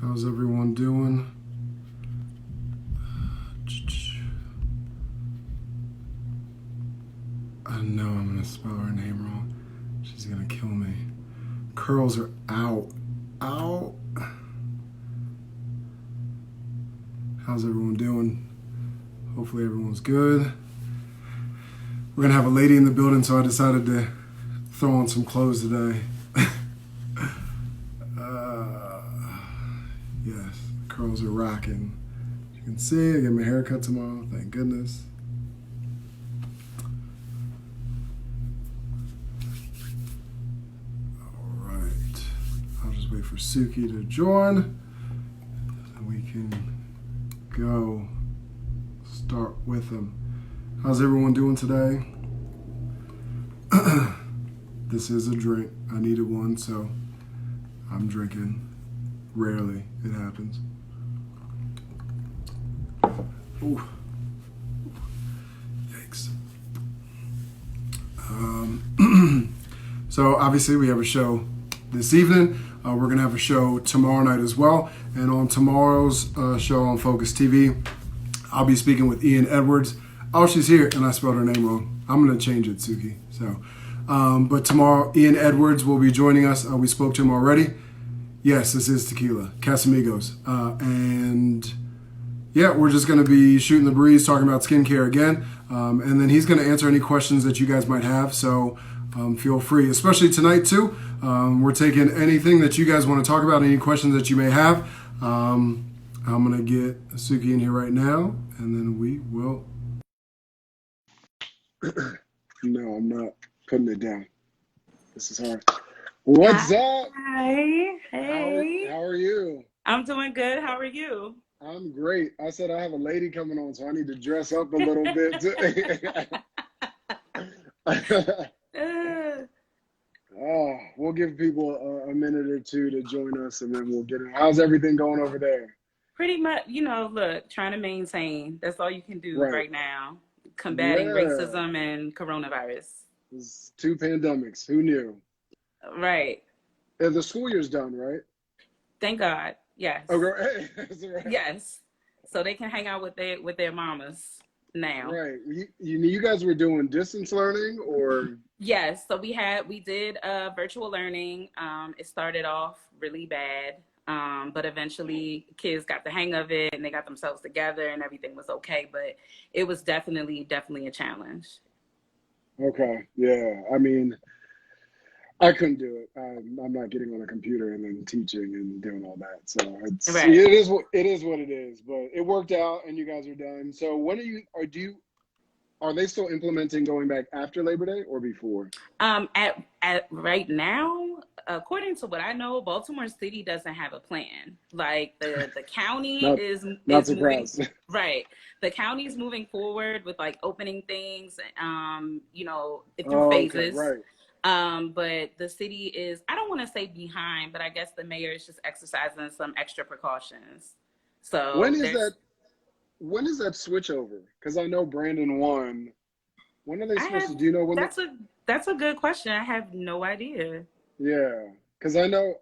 How's everyone doing? I know I'm going to spell her name wrong. She's going to kill me. Curls are out. Out. How's everyone doing? Hopefully everyone's good. We're going to have a lady in the building, so I decided to throw on some clothes today. Yes, the curls are rocking. As you can see, I get my hair cut tomorrow. Thank goodness. All right. I'll just wait for Suki to join, and we can go start with him. How's everyone doing today? This is a drink. I needed one, so I'm drinking. Rarely it happens. Ooh. Yikes. So obviously we have a show this evening. We're going to have a show tomorrow night as well. And on tomorrow's show on Focus TV, I'll be speaking with Ian Edwards. Oh, she's here, and I spelled her name wrong. I'm going to change it, Suki. So, but tomorrow, Ian Edwards will be joining us. We spoke to him already. Yes, this is tequila, Casamigos. And yeah, we're just going to be shooting the breeze, talking about skincare again. And then he's going to answer any questions that you guys might have. So feel free, especially tonight too. We're taking anything that you guys want to talk about, any questions that you may have. I'm going to get Suki in here right now, and then we will. No, I'm not putting it down. This is hard. What's up? Hi. Hey. How are you? I'm doing good. How are you? I'm great. I said I have a lady coming on, so I need to dress up a little bit. We'll give people a minute or two to join us, and then we'll get in. How's everything going over there? Pretty much, look, trying to maintain. That's all you can do right now. Combating racism and coronavirus. It's two pandemics. Who knew? Right. The school year's done, right? Thank God. Yes. Okay. Right. Yes. So they can hang out with their mamas now. Right. You guys were doing distance learning, or? Yes. So we did virtual learning. It started off really bad. But eventually kids got the hang of it and they got themselves together and everything was okay. But it was definitely a challenge. Okay. Yeah. I mean, I couldn't do it. I'm not getting on a computer and then teaching and doing all that. So it is what it is, but it worked out and you guys are done. So when are they still implementing going back after Labor Day or before? At right now, according to what I know, Baltimore City doesn't have a plan. Like the county is moving, right. The county's moving forward with like opening things, through phases. Okay, right. But the city is, I don't want to say behind, but I guess the mayor is just exercising some extra precautions. So when is that switch over? Because I know Brandon won. When are they supposed to? Do you know when? That's a good question. I have no idea. Yeah, because I know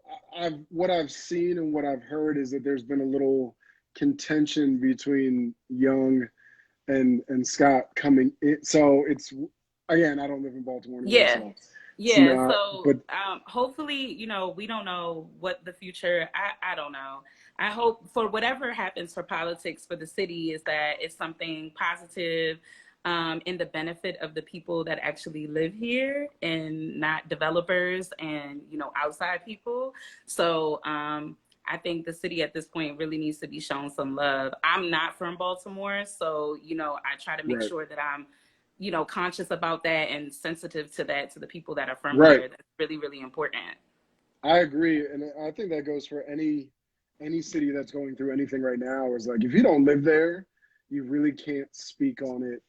what I've seen and what I've heard is that there's been a little contention between Young and Scott coming in. So it's, again, I don't live in Baltimore anymore. Yeah. Hopefully, we don't know what the future, I don't know. I hope for whatever happens for politics for the city is that it's something positive in the benefit of the people that actually live here and not developers and, outside people. So I think the city at this point really needs to be shown some love. I'm not from Baltimore, so, I try to make sure that I'm conscious about that and sensitive to that, to the people that are from here. That's really, really important. I agree. And I think that goes for any city that's going through anything right now. Is like, if you don't live there, you really can't speak on it.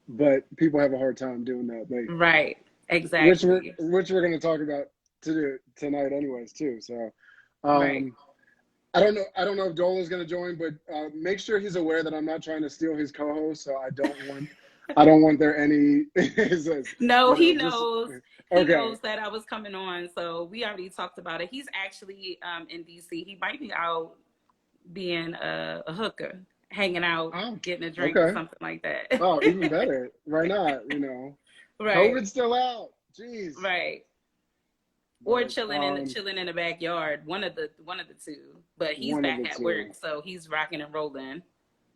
But people have a hard time doing that. Right. Exactly. Which we're going to talk about tonight anyways, too. So I don't know if Dola's going to join, but make sure he's aware that I'm not trying to steal his co-host. So I don't want I don't want there any. No, he knows. He Okay. knows that I was coming on, so we already talked about it. He's actually in DC. He might be out being a hooker, hanging out, getting a drink or something like that. Oh, even better. Why not? Right. COVID's still out. Jeez. Right. Or chilling in the backyard. One of the two. But he's back at work, so he's rocking and rolling.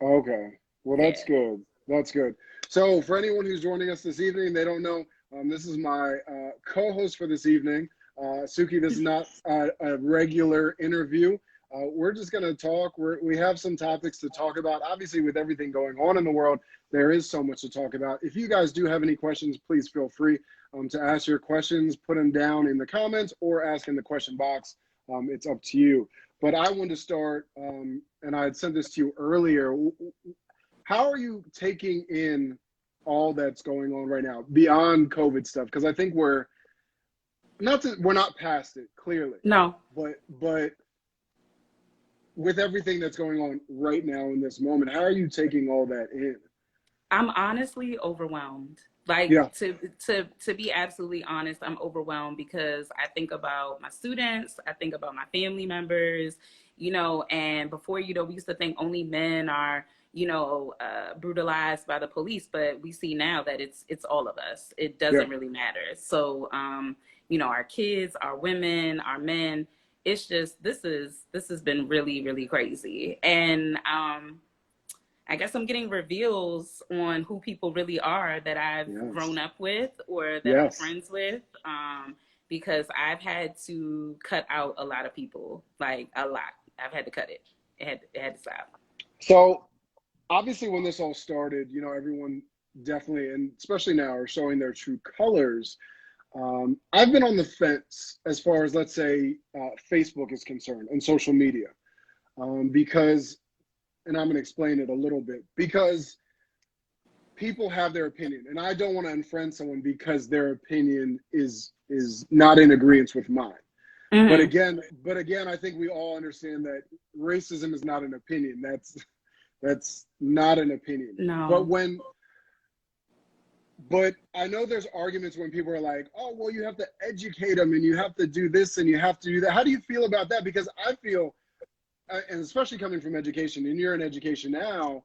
Okay. Well, that's good. That's good. So for anyone who's joining us this evening, they don't know, this is my co-host for this evening. Suki, this is not a regular interview. We're just going to talk. We have some topics to talk about. Obviously, with everything going on in the world, there is so much to talk about. If you guys do have any questions, please feel free to ask your questions, put them down in the comments or ask in the question box. It's up to you. But I want to start, and I had sent this to you earlier. How are you taking in all that's going on right now beyond COVID stuff? Because I think we're not past it, clearly. No. But with everything that's going on right now in this moment, how are you taking all that in? I'm honestly overwhelmed. To be absolutely honest, I'm overwhelmed because I think about my students, I think about my family members, and before, we used to think only men are, brutalized by the police, but we see now that it's all of us. It doesn't really matter. So, our kids, our women, our men, it's just, this has been really, really crazy. And, I guess I'm getting reveals on who people really are that I've grown up with or that I'm friends with, because I've had to cut out a lot of people, like a lot. I've had to cut it. It had to stop. So obviously when this all started, everyone definitely, and especially now, are showing their true colors. I've been on the fence as far as, let's say, Facebook is concerned and social media, because, and I'm going to explain it a little bit, because people have their opinion, and I don't want to unfriend someone because their opinion is not in agreement with mine. Mm-hmm. But again, I think we all understand that racism is not an opinion. That's not an opinion. No. But I know there's arguments when people are like, oh, well, you have to educate them and you have to do this and you have to do that. How do you feel about that? Because I feel, and especially coming from education, and you're in education now,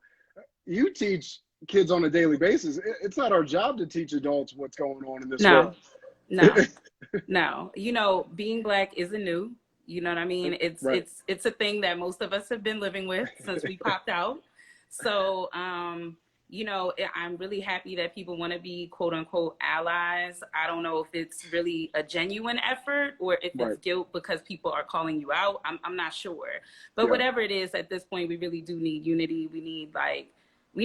you teach kids on a daily basis. It's not our job to teach adults what's going on in this world. No. Being Black isn't new. You know what I mean? It's a thing that most of us have been living with since we popped out. So, I'm really happy that people want to be quote unquote allies. I don't know if it's really a genuine effort or if it's guilt because people are calling you out. I'm not sure. But whatever it is, at this point, we really do need unity. We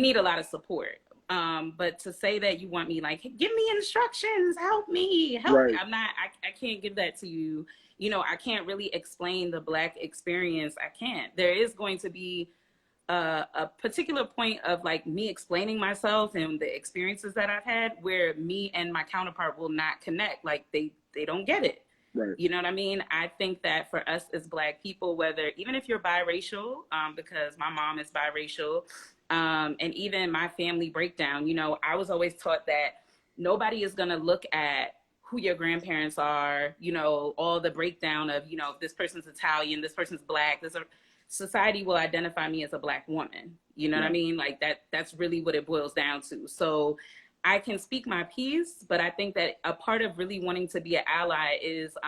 need a lot of support. But to say that you want me, like, give me instructions, help me. I can't give that to you. I can't really explain the Black experience. I can't. There is going to be a particular point of, like, me explaining myself and the experiences that I've had where me and my counterpart will not connect. Like, they don't get it. Right. You know what I mean? I think that for us as Black people, even if you're biracial, because my mom is biracial, and even my family breakdown, I was always taught that nobody is going to look at who your grandparents are, all the breakdown of, if this person's Italian, this person's Black, society will identify me as a Black woman. You know what I mean? Like that's really what it boils down to. So I can speak my piece, but I think that a part of really wanting to be an ally is,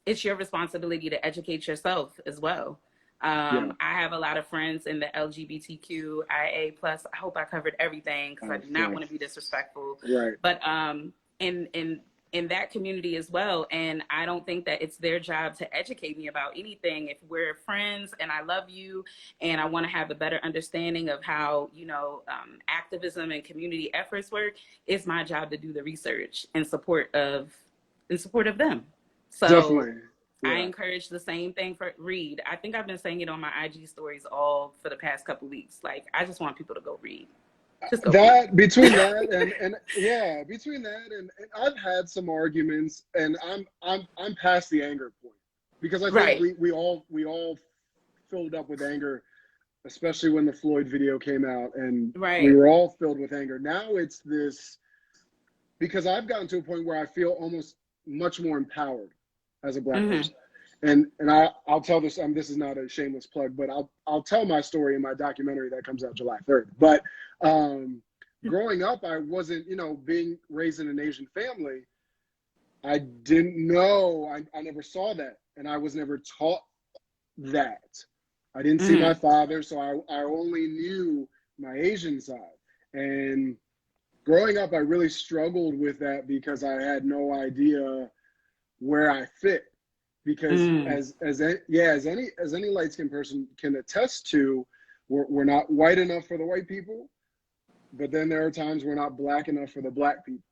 it's your responsibility to educate yourself as well. I have a lot of friends in the LGBTQIA+. I hope I covered everything because I do not want to be disrespectful. Right. But in that community as well. And I don't think that it's their job to educate me about anything. If we're friends and I love you and I want to have a better understanding of how, activism and community efforts work, it's my job to do the research in support of them. So definitely. Yeah. I encourage the same thing for read. I think I've been saying it on my IG stories all for the past couple weeks. Like, I just want people to go read. Between that and I've had some arguments, and I'm past the anger point, because I think we all filled up with anger especially when the Floyd video came out and we Right. were all filled with anger. Now it's this, because I've gotten to a point where I feel almost much more empowered as a Black person. And I'll tell this, this is not a shameless plug, but I'll tell my story in my documentary that comes out July 3rd. But growing up, I wasn't, being raised in an Asian family, I didn't know, I never saw that. And I was never taught that. I didn't see my father, so I only knew my Asian side. And growing up, I really struggled with that because I had no idea where I fit. Because as any light-skinned person can attest to, we're not white enough for the white people, but then there are times we're not Black enough for the Black people.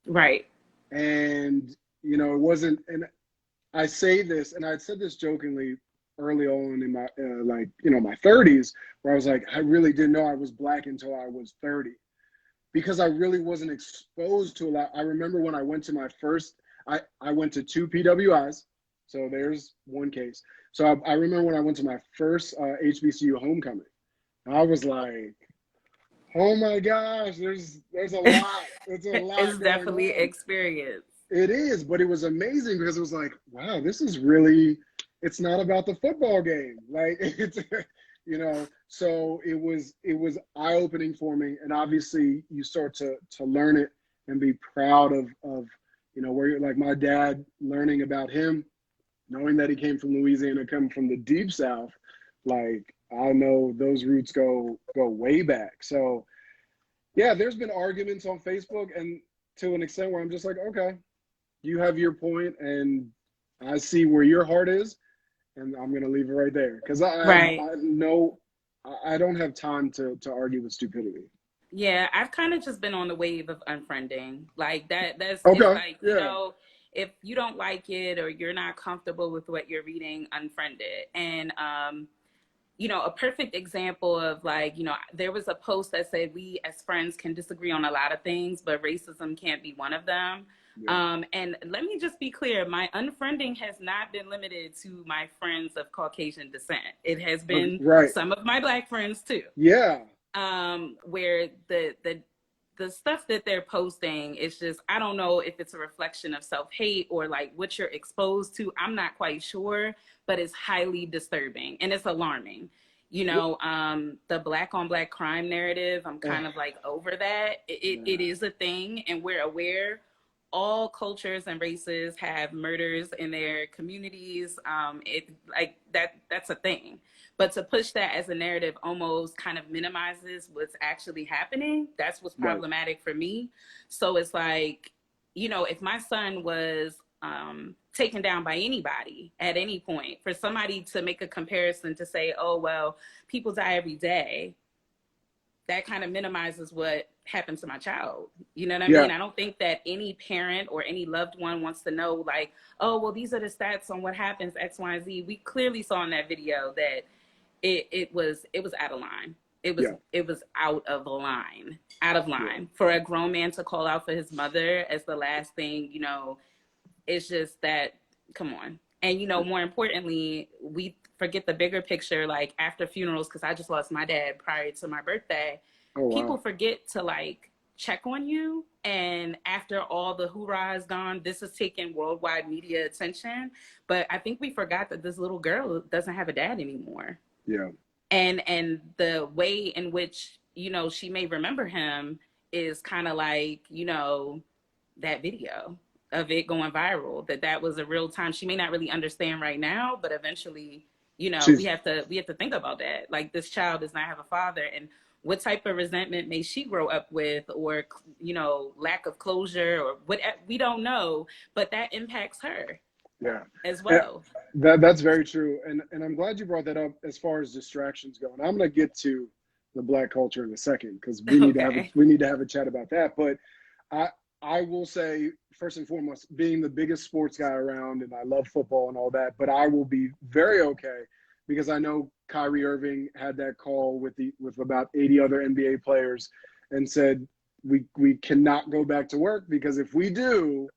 Right. And, it wasn't, and I say this, and I said this jokingly early on in my, my 30s, where I was like, I really didn't know I was Black until I was 30. Because I really wasn't exposed to a lot. I remember when I went to my first, I went to 2 PWIs. So there's one case. So I remember when I went to my first HBCU homecoming, I was like, oh my gosh, there's a lot. It's a lot. It's definitely experience. It is, but it was amazing because it was like, wow, this is really, it's not about the football game. Like it's, so it was eye-opening for me. And obviously you start to learn it and be proud of where you're, like my dad, learning about him, knowing that he came from Louisiana, coming from the deep South. Like I know those roots go way back. So yeah, there's been arguments on Facebook, and to an extent where I'm just like, okay, you have your point and I see where your heart is, and I'm going to leave it right there. Because I don't have time to argue with stupidity. Yeah, I've kind of just been on the wave of unfriending. Like that's okay. It's like, if you don't like it or you're not comfortable with what you're reading, unfriend it. And a perfect example of there was a post that said we as friends can disagree on a lot of things, but racism can't be one of them. Yeah. And let me just be clear, my unfriending has not been limited to my friends of Caucasian descent. It has been some of my Black friends too. Yeah. Where the stuff that they're posting is just, I don't know if it's a reflection of self-hate or like what you're exposed to. I'm not quite sure, but it's highly disturbing and it's alarming. The Black on Black crime narrative, I'm kind of like over that. It is a thing, and we're aware all cultures and races have murders in their communities. That's a thing. But to push that as a narrative almost kind of minimizes what's actually happening. That's what's problematic for me. So it's like, if my son was taken down by anybody at any point, for somebody to make a comparison to say, oh, well, people die every day, that kind of minimizes what happened to my child. You know what I mean? I don't think that any parent or any loved one wants to know, like, oh, well, these are the stats on what happens, X, Y, and Z. We clearly saw in that video that it was out of line. It was out of line. For a grown man to call out for his mother as the last thing, it's just that, come on. And, more importantly, we forget the bigger picture, like after funerals, because I just lost my dad prior to my birthday. Oh, wow. People forget to like check on you. And after all the hoorah is gone, this is taking worldwide media attention. But I think we forgot that this little girl doesn't have a dad anymore. Yeah. And the way in which, she may remember him is kind of like, that video of it going viral, that was a real time. She may not really understand right now, but eventually, we have to think about that. Like, this child does not have a father, and what type of resentment may she grow up with, or, lack of closure, or what, we don't know, but that impacts her. Yeah, as well. That's very true, and I'm glad you brought that up as far as distractions go. And I'm going to get to the Black culture in a second, because we need to have a chat about that. But I will say, first and foremost, being the biggest sports guy around, and I love football and all that, but I will be very okay, because I know Kyrie Irving had that call with about 80 other NBA players and said we cannot go back to work, because if we do,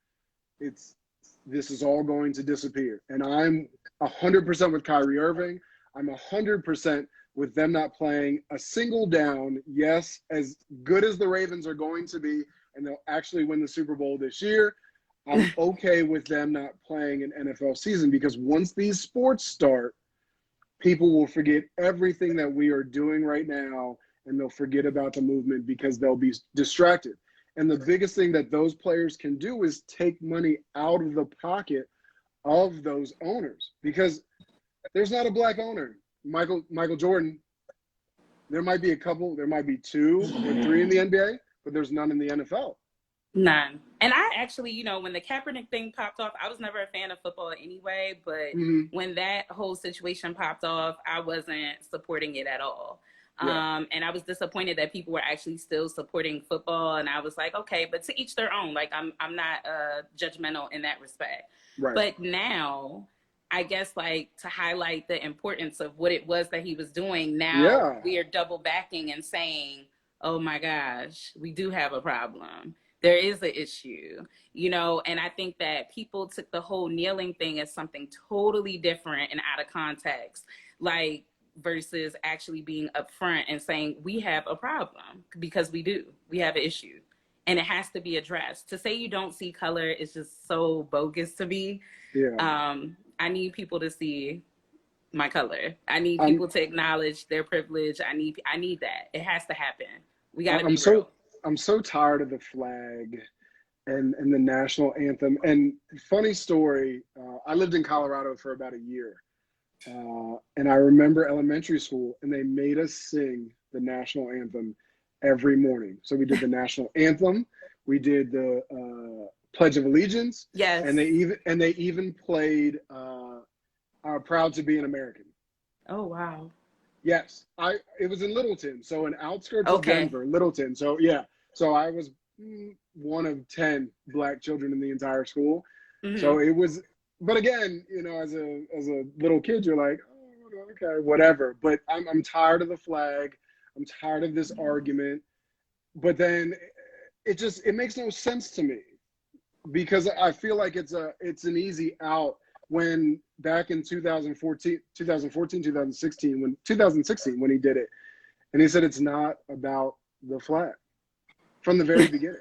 this is all going to disappear. And I'm 100% with Kyrie Irving. I'm 100% with them not playing a single down. Yes, as good as the Ravens are going to be, and they'll actually win the Super Bowl this year, I'm okay with them not playing an NFL season, because once these sports start, people will forget everything that we are doing right now, and they'll forget about the movement because they'll be distracted. And the biggest thing that those players can do is take money out of the pocket of those owners, because there's not a black owner. Michael Jordan, there might be a couple, there might be 2 or 3 in the NBA, but there's none in the NFL. None. And I actually, you know, when the Kaepernick thing popped off, I was never a fan of football anyway, but when that whole situation popped off, I wasn't supporting it at all. Yeah. And I was disappointed that people were actually still supporting football. And I was like, okay, but to each their own. Like, I'm not judgmental in that respect. Right. But now, I guess, like, to highlight the importance of what it was that he was doing, now we are double backing and saying, oh my gosh, we do have a problem. There is an issue, you know, and I think that people took the whole kneeling thing as something totally different and out of context, like, versus actually being upfront and saying we have a problem, because we do. We have an issue, and it has to be addressed. To say you don't see color is just so bogus to me. Yeah. I need people to see my color. I need people to acknowledge their privilege. I need that. It has to happen. We got to be real. I'm so tired of the flag and the national anthem. And funny story, I lived in Colorado for about a year. And I remember elementary school, and they made us sing the national anthem every morning. So we did the national anthem. We did the Pledge of Allegiance. Yes. And they even played Our Proud to Be an American. Oh, wow. Yes. It was in Littleton. So in outskirts of Denver, Littleton. So yeah. So I was one of 10 black children in the entire school. Mm-hmm. So it was, but again, you know, as a little kid, you're like, oh, okay, whatever. But I'm tired of the flag. I'm tired of this argument. But then it makes no sense to me, because I feel like it's an easy out, when back in 2016, when he did it, and he said it's not about the flag from the very beginning.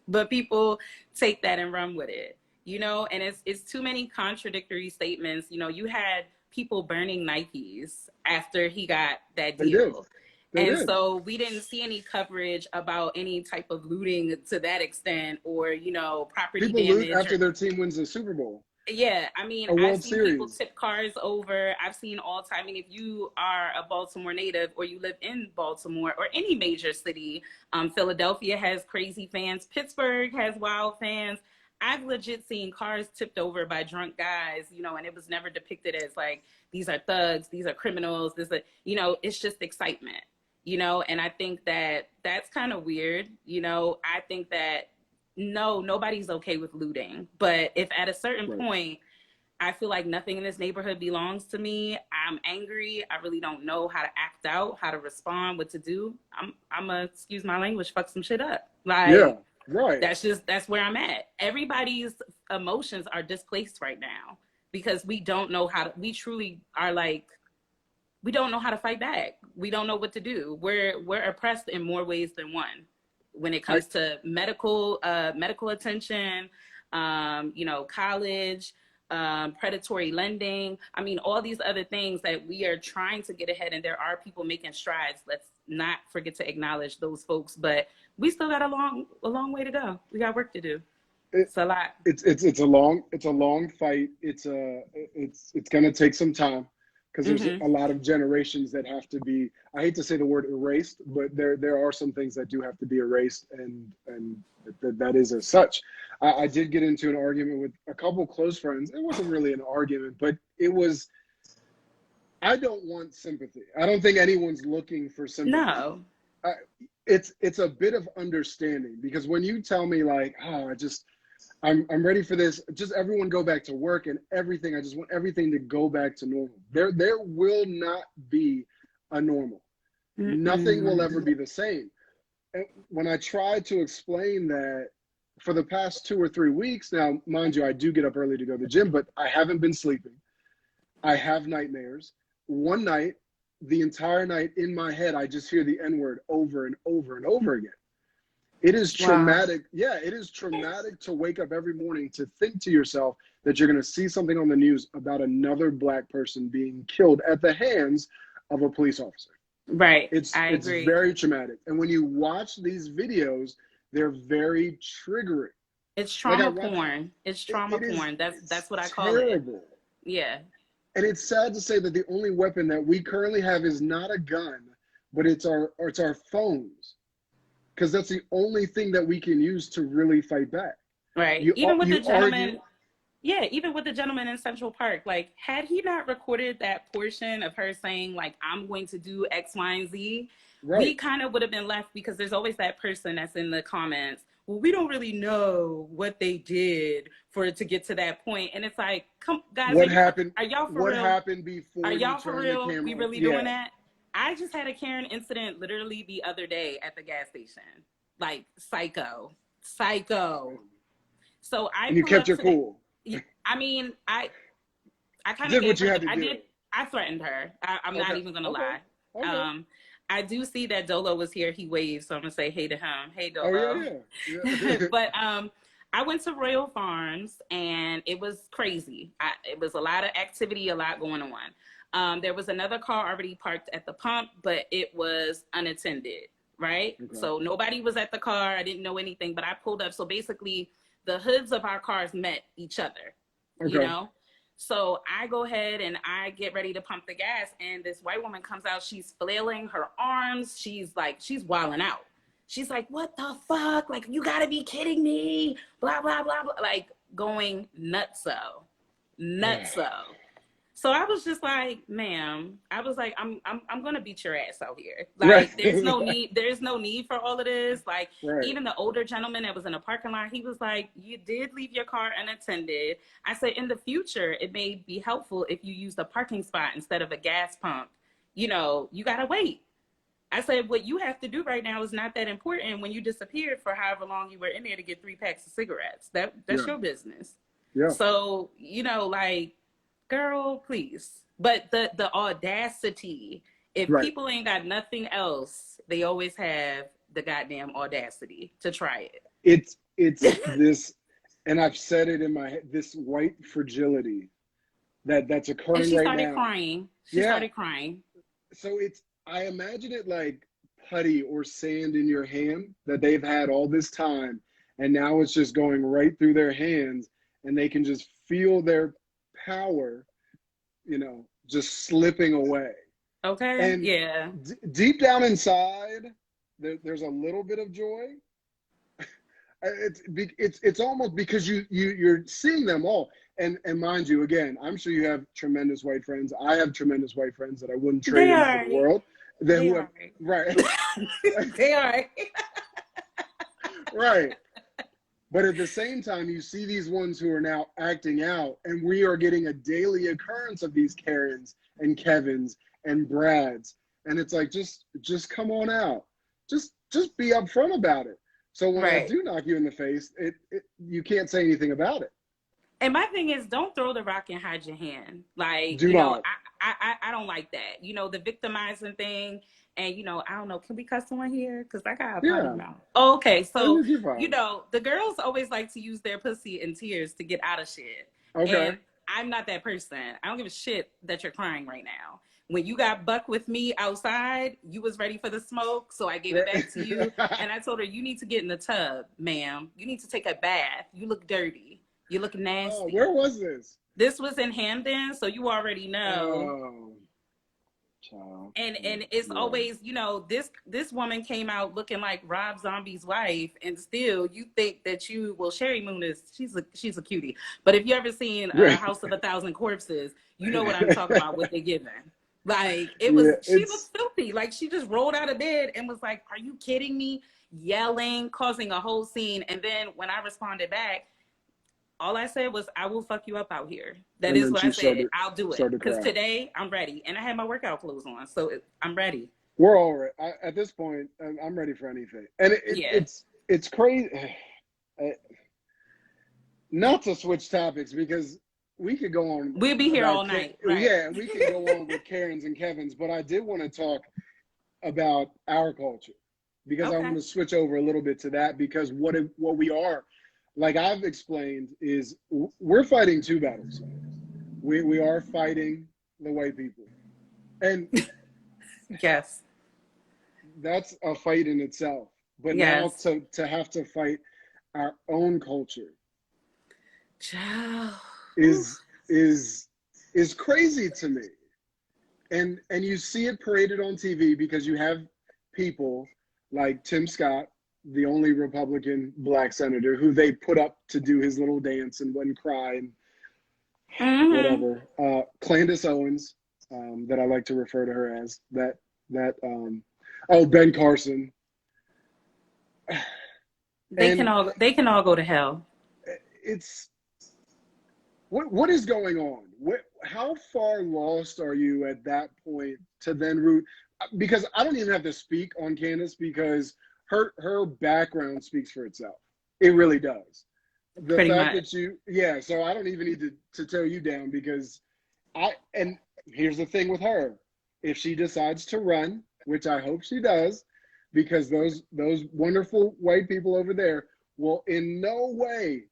But people take that and run with it, you know, and it's too many contradictory statements. You know, you had people burning Nikes after he got that deal. They did. So we didn't see any coverage about any type of looting to that extent, or, you know, property damage. People loot after their team wins the Super Bowl. Yeah, I mean, I've seen people tip cars over. I've seen all time. I mean, if you are a Baltimore native, or you live in Baltimore or any major city, Philadelphia has crazy fans. Pittsburgh has wild fans. I've legit seen cars tipped over by drunk guys, you know, and it was never depicted as like, these are thugs, these are criminals, you know, it's just excitement, you know, and I think that that's kind of weird. You know, I think that no, nobody's okay with looting. But if at a certain point, I feel like nothing in this neighborhood belongs to me, I'm angry, I really don't know how to act out, how to respond, what to do, I'm a, excuse my language, fuck some shit up. Like, yeah, right. That's where I'm at. Everybody's emotions are displaced right now, because we don't know how to, we truly are like, we don't know how to fight back. We don't know what to do. We're oppressed in more ways than one. When it comes to medical attention, you know, college, predatory lending. I mean, all these other things that we are trying to get ahead, and there are people making strides. Let's not forget to acknowledge those folks, but we still got a long way to go. We got work to do. It's a lot. It's a long fight. It's going to take some time, because there's a lot of generations that have to be, I hate to say the word erased, but there are some things that do have to be erased, and that is as such. I did get into an argument with a couple close friends. It wasn't really an argument, but it was, I don't want sympathy. I don't think anyone's looking for sympathy. No. It's a bit of understanding, because when you tell me like, I'm ready for this, just everyone go back to work and everything, I just want everything to go back to normal. There will not be a normal. Nothing will ever be the same. And when I try to explain that for the past 2 or 3 weeks now, mind you, I do get up early to go to the gym, but I haven't been sleeping. I have nightmares. One night, the entire night in my head, I just hear the N-word over and over and over again. It is traumatic. Wow. Yeah, it is traumatic to wake up every morning to think to yourself that you're going to see something on the news about another Black person being killed at the hands of a police officer. Right. It's agree. very traumatic. And when you watch these videos, they're very triggering. It's trauma porn. It's trauma porn. That's what I call it. Yeah. And it's sad to say that the only weapon that we currently have is not a gun, but it's our phones. Because that's the only thing that we can use to really fight back. Right. Even with the gentleman in Central Park, like, had he not recorded that portion of her saying, like, I'm going to do X, Y, and Z, we kind of would have been left, because there's always that person that's in the comments, well, we don't really know what they did for it to get to that point. And it's like, come, guys, what happened? Are y'all for what real? What happened before? Are y'all for real? We really doing that? I just had a Karen incident literally the other day at the gas station. Like, psycho. So you kept your cool. I mean, I kind of did what you had to do. I threatened her. I'm not even gonna lie. Okay. I do see that Dolo was here. He waved, so I'm gonna say hey to him. Hey, Dolo. Oh yeah. But I went to Royal Farms and it was crazy. It was a lot of activity, a lot going on. There was another car already parked at the pump, but it was unattended, right? Okay. So nobody was at the car. I didn't know anything, but I pulled up. So basically, the hoods of our cars met each other, you know? So I go ahead and I get ready to pump the gas, and this white woman comes out. She's flailing her arms. She's wilding out. She's like, what the fuck? Like, you gotta be kidding me. Blah, blah, blah, blah. Like, going nutso. So I was just like, ma'am, I was like, I'm gonna beat your ass out here. Like, there's no need for all of this. Like, even the older gentleman that was in the parking lot, he was like, you did leave your car unattended. I said, in the future, it may be helpful if you use the parking spot instead of a gas pump. You know, you gotta wait. I said, what you have to do right now is not that important when you disappeared for however long you were in there to get 3 packs of cigarettes. That's your business. Yeah. So, you know, like, girl, please. But the audacity, if people ain't got nothing else, they always have the goddamn audacity to try it. It's this, and I've said it in my head, this white fragility that's occurring right now. And she started crying. She started crying. So I imagine it like putty or sand in your hand that they've had all this time, and now it's just going right through their hands, and they can just feel their power, you know, just slipping away. Okay. And yeah. Deep down inside, there's a little bit of joy. It's almost because you're seeing them all, and mind you, again, I'm sure you have tremendous white friends. I have tremendous white friends that I wouldn't trade in for the world. They are. Right. They are. Right. But at the same time, you see these ones who are now acting out, and we are getting a daily occurrence of these Karens and Kevins and Brads. And it's like, just come on out. Just be upfront about it. So when I do knock you in the face, you can't say anything about it. And my thing is, don't throw the rock and hide your hand. Like, I don't like that. You know, the victimizing thing. And, you know, I don't know, can we cuss on here? Because I got a potty mouth. Oh, okay, so, you know, the girls always like to use their pussy and tears to get out of shit. Okay. And I'm not that person. I don't give a shit that you're crying right now. When you got buck with me outside, you was ready for the smoke, so I gave it back to you. And I told her, you need to get in the tub, ma'am. You need to take a bath. You look dirty. You look nasty. Oh, where was this? This was in Hampton, so you already know. Oh. Child. And it's always, you know, this woman came out looking like Rob Zombie's wife, and still you think that Sherry Moon she's a cutie. But if you ever seen House of a Thousand Corpses, you know what I'm talking about, what they're giving. Like, she was filthy. Like, she just rolled out of bed and was like, are you kidding me? Yelling, causing a whole scene. And then when I responded back, all I said was, I will fuck you up out here. That is what I said. I'll do it. Because today I'm ready. And I had my workout clothes on. So I'm ready. We're all right. At this point, I'm ready for anything. And it's crazy. Not to switch topics, because we could go on. We'll be here all night. Right? Yeah, we could go on with Karens and Kevins, but I did want to talk about our culture because I want to switch over a little bit to that because what we are, like I've explained, is we're fighting two battles. We are fighting the white people, and yes, that's a fight in itself. But now to have to fight our own culture is crazy to me. And you see it paraded on TV because you have people like Tim Scott, the only Republican black senator, who they put up to do his little dance and wouldn't cry and whatever. Candace Owens, that I like to refer to her as Ben Carson. They can all go to hell. It's what is going on? How far lost are you at that point to then root? Because I don't even have to speak on Candace because her background speaks for itself. It really does. The Pretty fact much. that so I don't even need to tear you down because and here's the thing with her. If she decides to run, which I hope she does, because those wonderful white people over there will in no way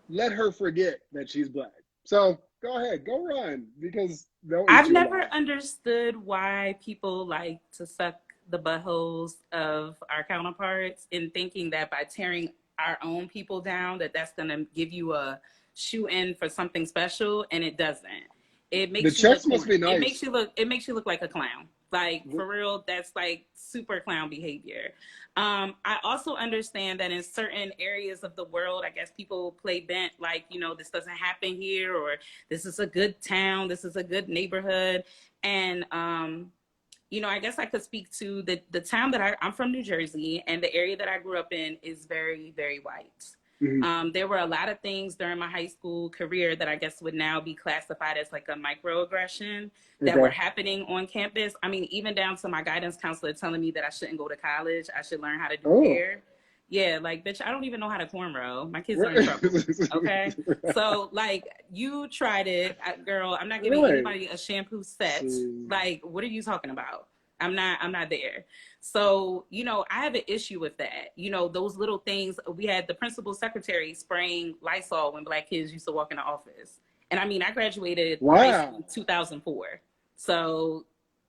let her forget that she's black. So go ahead, go run because I've never understood why people like to suck the buttholes of our counterparts in thinking that by tearing our own people down, that's going to give you a shoe in for something special, and it doesn't. It makes the checks must be nice. It makes you look like a clown. Like, for real, that's like super clown behavior. I also understand that in certain areas of the world, I guess people play bent, like, this doesn't happen here, or this is a good town, this is a good neighborhood. And, I guess I could speak to the town that I'm from, New Jersey, and the area that I grew up in is very, very white. Mm-hmm. There were a lot of things during my high school career that I guess would now be classified as like a microaggression that were happening on campus. I mean, even down to my guidance counselor telling me that I shouldn't go to college. I should learn how to do hair. Yeah, like, bitch, I don't even know how to cornrow. My kids are in trouble. Okay. So, like, you tried it, girl. I'm not giving anybody a shampoo set. Like, what are you talking about? I'm not there. So, I have an issue with that. Those little things. We had the principal secretary spraying Lysol when black kids used to walk in the office. And I mean, I graduated high school in 2004. So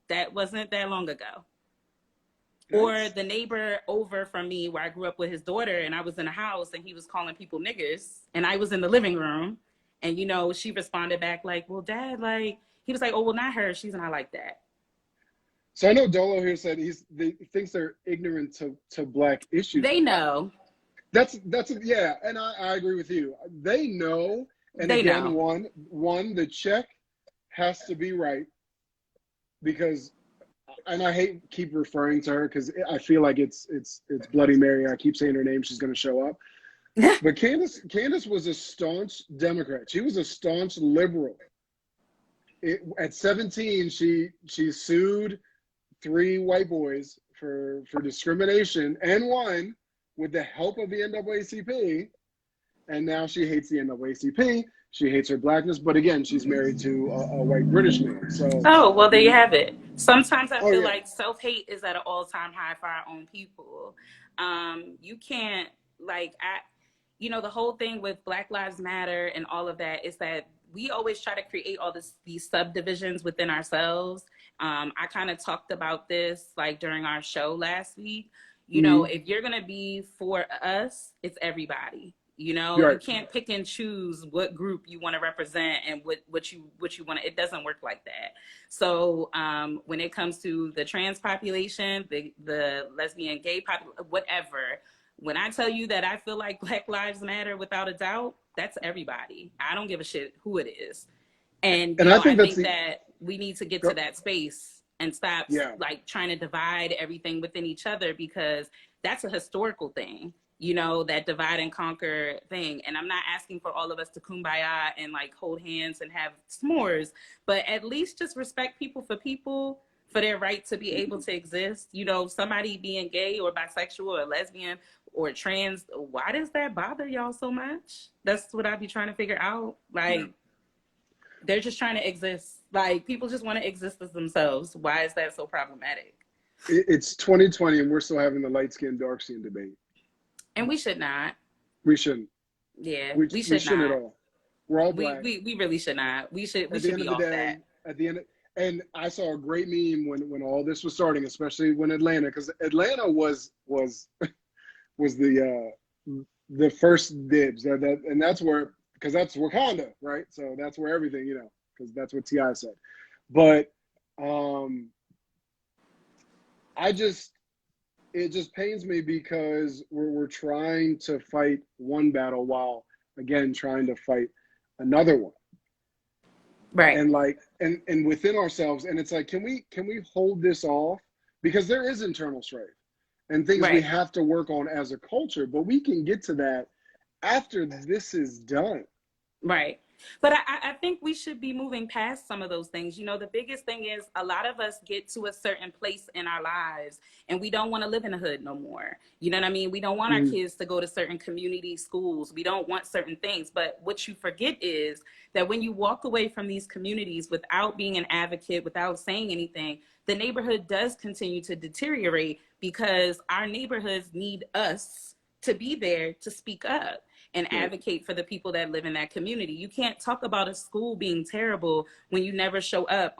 that wasn't that long ago. Or the neighbor over from me where I grew up with his daughter, and I was in a house and he was calling people niggers, and I was in the living room, and she responded back like, well, Dad, like, he was like, oh, well, not her, she's not like that. So I know Dolo here said he thinks they're ignorant to black issues. They know. That's and I agree with you. They know, and they again know. One the check has to be right because. And I hate keep referring to her because I feel like it's Bloody Mary. I keep saying her name; she's going to show up. But Candace was a staunch Democrat. She was a staunch liberal. At 17, she sued 3 white boys for discrimination and won with the help of the NAACP. And now she hates the NAACP. She hates her blackness, but again, she's married to a white British man. So, well, there you have it. Sometimes I feel like self-hate is at an all-time high for our own people. You can't, the whole thing with Black Lives Matter and all of that is that we always try to create all these subdivisions within ourselves. I kind of talked about this during our show last week. If you're gonna be for us, it's everybody. You can't pick and choose what group you want to represent and what you want to. It doesn't work like that. So when it comes to the trans population, the lesbian, gay population, whatever, when I tell you that I feel like Black Lives Matter without a doubt, that's everybody. I don't give a shit who it is. And I think that we need to get to that space and stop trying to divide everything within each other, because that's a historical thing. That divide and conquer thing. And I'm not asking for all of us to kumbaya and hold hands and have s'mores, but at least just respect people for their right to be able to exist. Somebody being gay or bisexual or lesbian or trans, why does that bother y'all so much? That's what I be trying to figure out. They're just trying to exist. Like, people just want to exist as themselves. Why is that so problematic? It's 2020 and we're still having the light skin, dark skin debate. And we should not. We shouldn't. Yeah, we shouldn't not. At all. We're all black. We really should not. We should be off that. At the end, and I saw a great meme when all this was starting, especially when Atlanta, because Atlanta was the first dibs, and that's where, because that's Wakanda, right? So that's where everything, because that's what T.I. said. But it just pains me because we're trying to fight one battle while again trying to fight another one. Right. And like and within ourselves, and it's like, can we hold this off? Because there is internal strife and things we have to work on as a culture, but we can get to that after this is done. Right. But I think we should be moving past some of those things. The biggest thing is a lot of us get to a certain place in our lives and we don't want to live in the hood no more. You know what I mean? We don't want our kids to go to certain community schools. We don't want certain things. But what you forget is that when you walk away from these communities without being an advocate, without saying anything, the neighborhood does continue to deteriorate because our neighborhoods need us to be there to speak up and advocate for the people that live in that community. You can't talk about a school being terrible when you never show up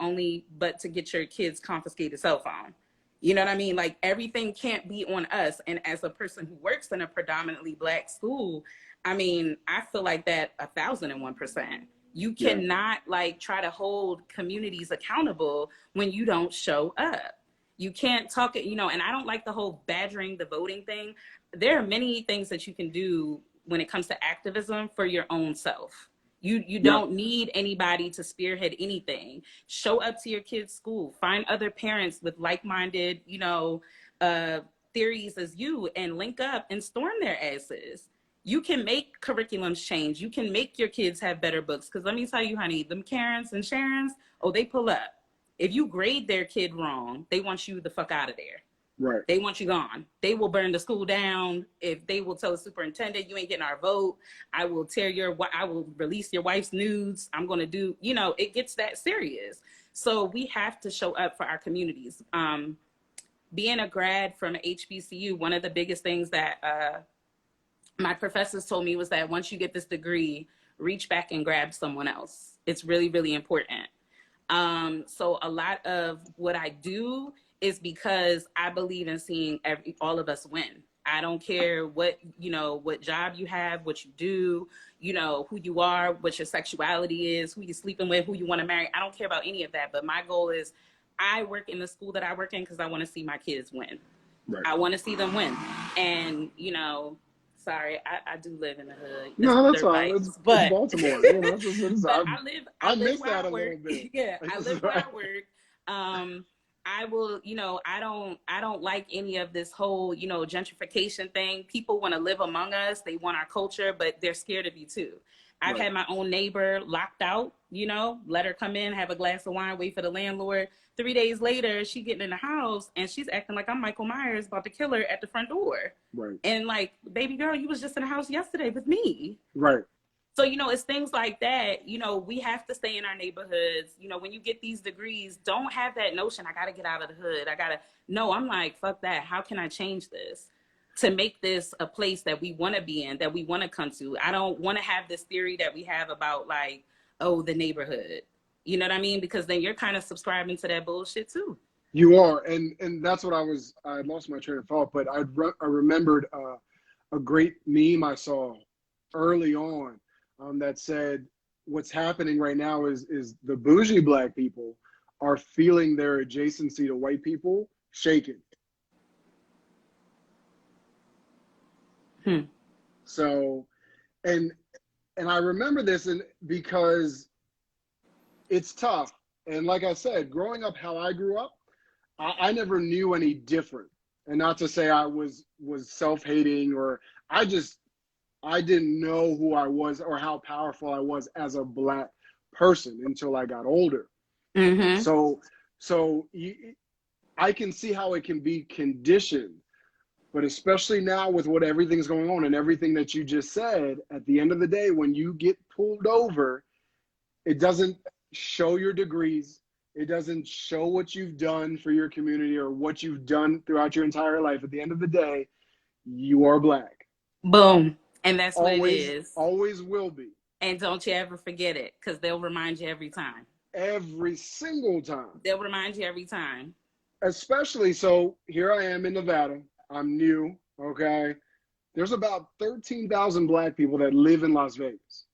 but to get your kids' confiscated cell phone. You know what I mean? Like, everything can't be on us. And as a person who works in a predominantly Black school, I mean, I feel like that 1,001%. You cannot try to hold communities accountable when you don't show up. You can't talk, and I don't like the whole badgering the voting thing. There are many things that you can do when it comes to activism for your own self. You don't need anybody to spearhead anything. Show up to your kid's school. Find other parents with like-minded, theories as you, and link up and storm their asses. You can make curriculums change. You can make your kids have better books. Because let me tell you, honey, them Karens and Sharons, they pull up. If you grade their kid wrong, they want you the fuck out of there. Right. They want you gone. They will burn the school down. If they will tell the superintendent, you ain't getting our vote. I will release your wife's nudes. I'm going to do, it gets that serious. So we have to show up for our communities. Being a grad from HBCU, one of the biggest things that my professors told me was that once you get this degree, reach back and grab someone else. It's really, really important. So a lot of what I do is because I believe in seeing all of us win. I don't care what job you have, what you do, who you are, what your sexuality is, who you're sleeping with, who you want to marry. I don't care about any of that. But my goal is I work in the school that I work in because I want to see my kids win. Right. I want to see them win. And, sorry, I do live in the hood. No, that's fine. It's Baltimore. But I miss that a little bit. Yeah, I live where I work. I will, I don't like any of this whole, gentrification thing. People want to live among us. They want our culture, but they're scared of you too. I've had my own neighbor locked out, let her come in, have a glass of wine, wait for the landlord. 3 days later, she getting in the house and she's acting like I'm Michael Myers about to kill her at the front door. Right. And like, baby girl, you was just in the house yesterday with me. Right. So, it's things like that, we have to stay in our neighborhoods. When you get these degrees, don't have that notion, I got to get out of the hood. No, I'm like, fuck that. How can I change this to make this a place that we want to be in, that we want to come to? I don't want to have this theory that we have about the neighborhood. You know what I mean? Because then you're kind of subscribing to that bullshit too. You are. And that's what I lost my train of thought, but I remembered a great meme I saw early on. That said, what's happening right now is the bougie Black people are feeling their adjacency to white people shaken. So, and I remember this because it's tough. And like I said, growing up how I grew up, I never knew any different. And not to say I was self-hating or I didn't know who I was or how powerful I was as a Black person until I got older. Mm-hmm. So I can see how it can be conditioned, but especially now with what everything's going on and everything that you just said, at the end of the day, when you get pulled over, it doesn't show your degrees. It doesn't show what you've done for your community or what you've done throughout your entire life. At the end of the day, you are Black. Boom. And that's always, what it is. Always will be. And don't you ever forget it, because they'll remind you every time. Every single time. They'll remind you every time. Especially, so here I am in Nevada. I'm new, okay? There's about 13,000 Black people that live in Las Vegas.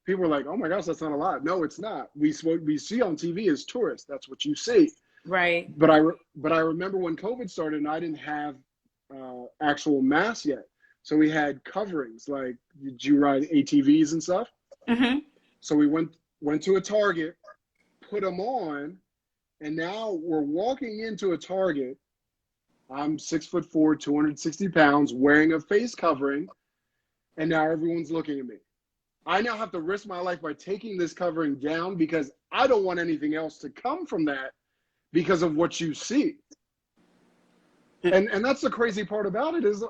People are like, oh my gosh, that's not a lot. No, it's not. What we see on TV is tourists. That's what you see. Right. But I remember when COVID started and I didn't have actual masks yet. So we had coverings, like, did you ride ATVs and stuff? Mm-hmm. So we went to a Target, put them on, and now we're walking into a Target. I'm 6'4", 260 pounds, wearing a face covering, and now everyone's looking at me. I now have to risk my life by taking this covering down because I don't want anything else to come from that because of what you see. And that's the crazy part about it is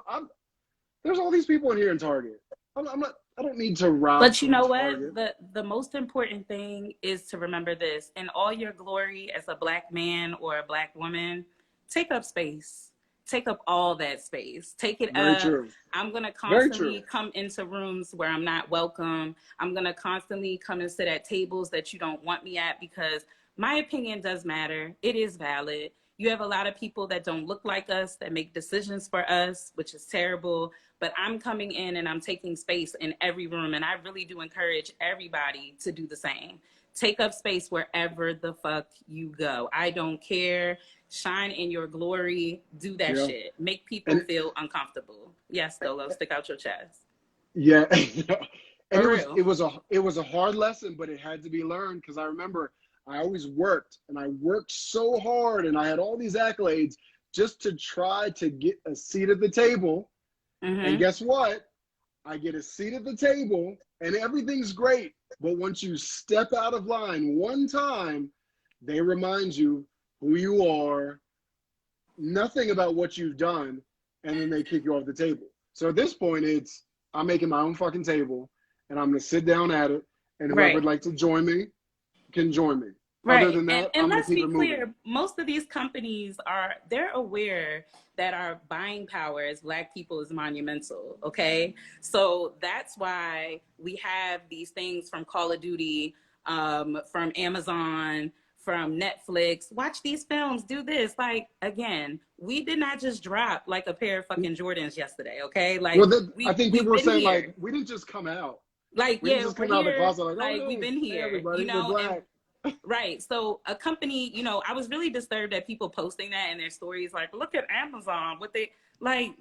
there's all these people in here in Target. I don't need to rob. But you know what? The most important thing is to remember this. In all your glory as a Black man or a Black woman, take up space. Take up all that space. Take it Very up. true. I'm going to constantly come into rooms where I'm not welcome. I'm going to constantly come and sit at tables that you don't want me at because my opinion does matter. It is valid. You have a lot of people that don't look like us, that make decisions for us, which is terrible. But I'm coming in and I'm taking space in every room. And I really do encourage everybody to do the same. Take up space wherever the fuck you go. I don't care. Shine in your glory. Do that shit. Make people feel uncomfortable. Yes, Dolo, stick out your chest. Yeah. And it was a hard lesson, but it had to be learned because I remember I always worked and I worked so hard and I had all these accolades just to try to get a seat at the table. Mm-hmm. And guess what? I get a seat at the table and everything's great. But once you step out of line one time, they remind you who you are, nothing about what you've done, and then they kick you off the table. So at this point, I'm making my own fucking table, and I'm going to sit down at it, and whoever would like to join me can join me. Right. Other than that, and I'm let's keep be it clear, moving. most of these companies they're aware that our buying power as Black people is monumental, okay? So that's why we have these things from Call of Duty, from Amazon, from Netflix. Watch these films, do this. Like, again, we did not just drop like a pair of fucking Jordans yesterday, okay? Like, I think people were saying, like, we didn't just come out. Like, we didn't just come out of the closet like, oh, we've been here, everybody, you know, we're Black. Right. So a company, you know, I was really disturbed at people posting that in their stories. Like, look at Amazon,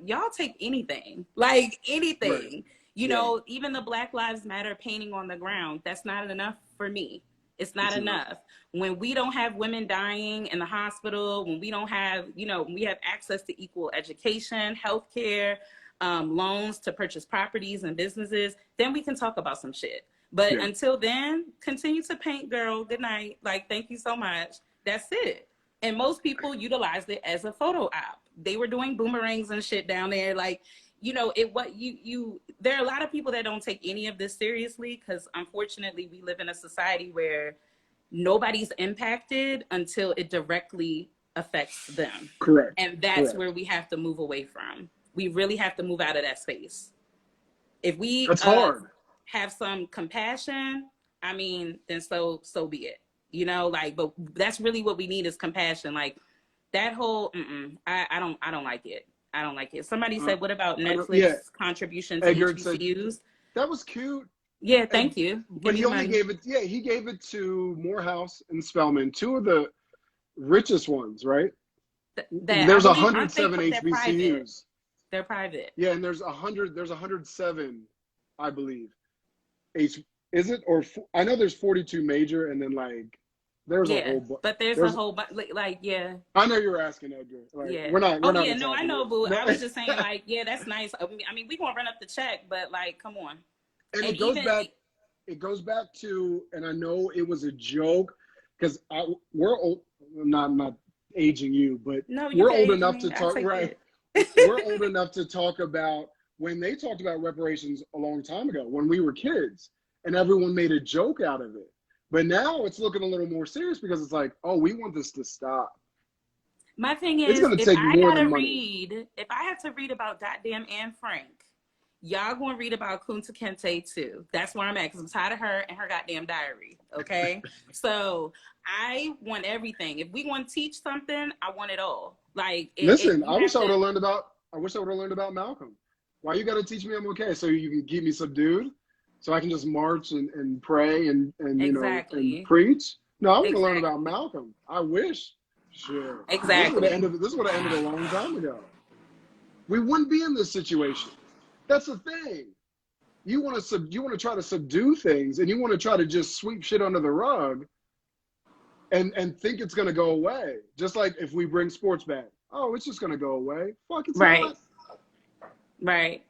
y'all take anything, like anything, right. You know, even the Black Lives Matter painting on the ground, that's not enough for me. It's not enough. When we don't have women dying in the hospital, when we don't have, you know, we have access to equal education, healthcare, loans to purchase properties and businesses, then we can talk about some shit. But until then, continue to paint, girl. Good night. Like, thank you so much. That's it. And most people utilized it as a photo op. They were doing boomerangs and shit down there. Like, you know, there are a lot of people that don't take any of this seriously because unfortunately we live in a society where nobody's impacted until it directly affects them. Correct. And that's where we have to move away from. We really have to move out of that space. If we that's hard. Have some compassion, I mean, then so be it. You know, like, but that's really what we need is compassion. Like that whole, I don't like it. I don't like it. Somebody said, what about Netflix contribution to HBCUs? That was cute. Yeah, thank you. But he only gave it to Morehouse and Spelman, two of the richest ones, right? There's 107 HBCUs. They're private. Yeah, and there's 107, I believe. Is it? Or I know there's 42 major, and then like there's a whole. But there's a whole like I know you were asking, Edgar. Like, yeah. We're not. No, I know, boo. I was just saying, like, yeah, that's nice. I mean, we gonna run up the check, but like, come on. And it goes back. It goes back to, and I know it was a joke because we're old. Not aging you, but we're old enough to talk. Right. We're old enough to talk about when they talked about reparations a long time ago when we were kids, and everyone made a joke out of it. But now it's looking a little more serious because it's like, oh, we want this to stop. My thing is, it's going to take more than money. If I had to read about goddamn Anne Frank, y'all going to read about Kunta Kinte too. That's where I'm at, because I'm tired of her and her goddamn diary, okay? So I want everything. If we want to teach something, I want it all. Like, listen, I wish I would have learned about Malcolm. Why you got to teach me I'm okay? So you can keep me subdued? So I can just march and pray and exactly. And preach? No, I want to learn about Malcolm. I wish. Sure. Exactly. This would have ended a long time ago. We wouldn't be in this situation. That's the thing. You want to try to subdue things, and you want to try to just sweep shit under the rug and think it's going to go away. Just like if we bring sports back. Oh, it's just going to go away. Fuck, it's not. Right.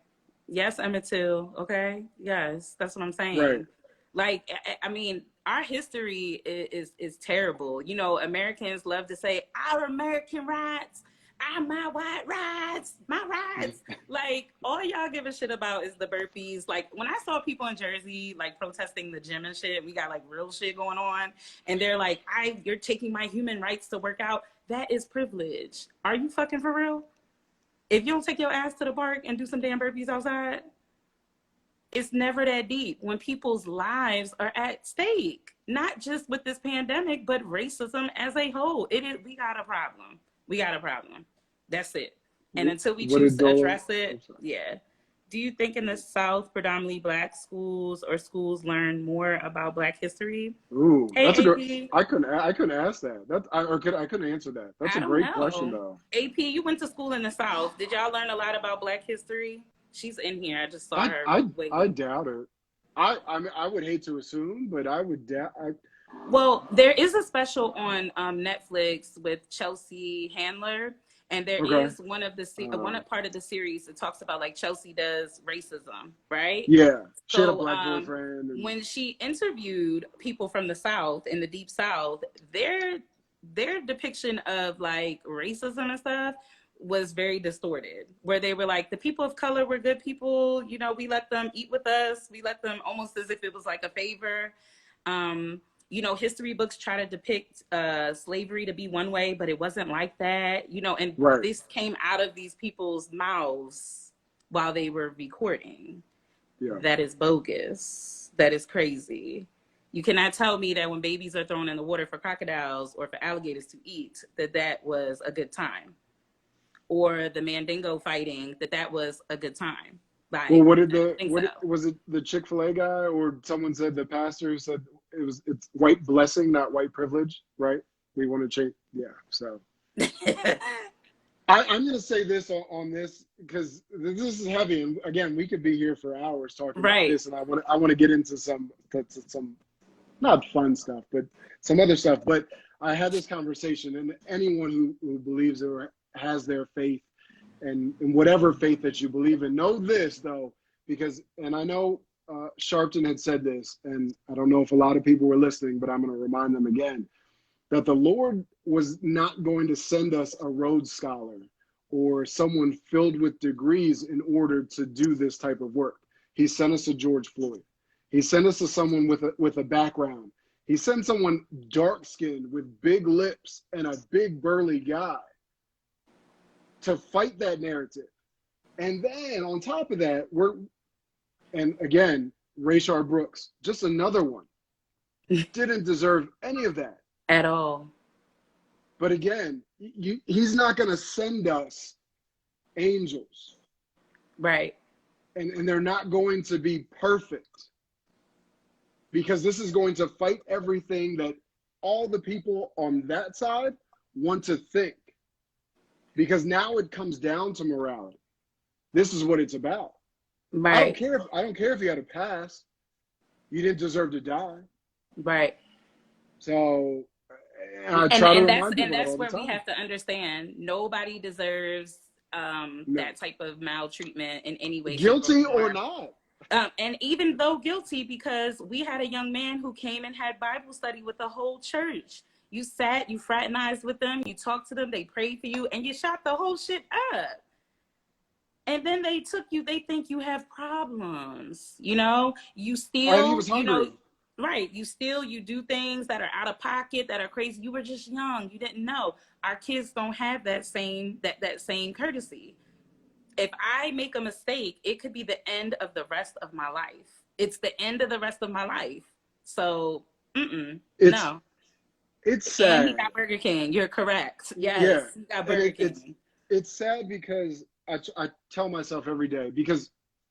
Yes, Emmett Till. Okay. Yes, that's what I'm saying. Right. Like, I mean, our history is terrible. You know, Americans love to say our American rights, my white rights, my rights. Like, all y'all give a shit about is the burpees. Like, when I saw people in Jersey, like, protesting the gym and shit, we got, like, real shit going on. And they're like, you're taking my human rights to work out. That is privilege. Are you fucking for real? If you don't take your ass to the park and do some damn burpees outside, it's never that deep when people's lives are at stake. Not just with this pandemic, but racism as a whole. We got a problem. We got a problem. That's it. And until we choose to address it, yeah. Do you think in the South, predominantly Black schools or schools learn more about Black history? Ooh, hey, that's a great. I couldn't ask that. I couldn't answer that. That's a great question, though. AP, you went to school in the South. Did y'all learn a lot about Black history? She's in here. I just saw her. I doubt it. I mean, I would hate to assume, but I would doubt. Well, there is a special on Netflix with Chelsea Handler. And there is one part of the series that talks about, like, Chelsea does racism, right? Yeah. She had a Black boyfriend. When she interviewed people from the South, in the Deep South, their depiction of, like, racism and stuff was very distorted, where they were like, the people of color were good people. You know, we let them eat with us. We let them almost as if it was like a favor. You know, history books try to depict slavery to be one way, but it wasn't like that, you know, and this came out of these people's mouths while they were recording. Yeah. That is bogus. That is crazy. You cannot tell me that when babies are thrown in the water for crocodiles or for alligators to eat, that was a good time. Or the Mandingo fighting, that was a good time. Like, well, was it the Chick-fil-A guy, or someone said, the pastor said, it's white blessing, not white privilege, right? We want to change. Yeah. So I'm going to say this on this, because this is heavy. And again, we could be here for hours talking about this. And I want to get into some not fun stuff, but some other stuff. But I had this conversation, and anyone who believes or has their faith, and whatever faith that you believe in, know this though, because, and I know, Sharpton had said this, and I don't know if a lot of people were listening, but I'm going to remind them again, that the Lord was not going to send us a Rhodes Scholar or someone filled with degrees in order to do this type of work. He sent us a George Floyd. He sent us to someone with a background. He sent someone dark-skinned with big lips and a big burly guy to fight that narrative. And then on top of that, and again, Rayshard Brooks, just another one, didn't deserve any of that. At all. But again, he's not going to send us angels. Right. And they're not going to be perfect. Because this is going to fight everything that all the people on that side want to think. Because now it comes down to morality. This is what it's about. Right. I don't care if you had a pass. You didn't deserve to die. Right. So that's where we have to understand, nobody deserves that type of maltreatment in any way. Guilty or not. And even though guilty, because we had a young man who came and had Bible study with the whole church. You sat, you fraternized with them, you talked to them, they prayed for you, and you shot the whole shit up. And then they think you have problems, you know? You still, he was hungry. Right. You steal, you do things that are out of pocket, that are crazy. You were just young. You didn't know. Our kids don't have that same courtesy. If I make a mistake, it could be the end of the rest of my life. It's the end of the rest of my life. So, no. It's sad. And he got Burger King. You're correct. Yes, yeah. He got Burger King. It's sad because I tell myself every day, because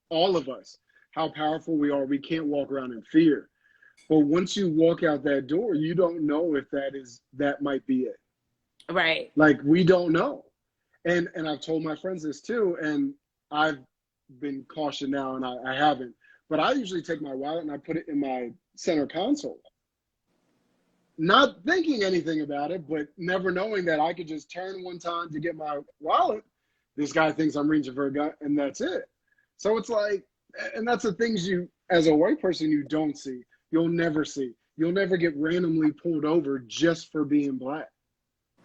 all of us, how powerful we are, we can't walk around in fear. But once you walk out that door, you don't know if that might be it. Right. Like, we don't know. And I've told my friends this too, and I've been cautioned now, and I haven't. But I usually take my wallet and I put it in my center console. Not thinking anything about it, but never knowing that I could just turn one time to get my wallet. This guy thinks I'm reaching for a gun, and that's it. So it's like, and that's the things you, as a white person, you don't see. You'll never see. You'll never get randomly pulled over just for being black.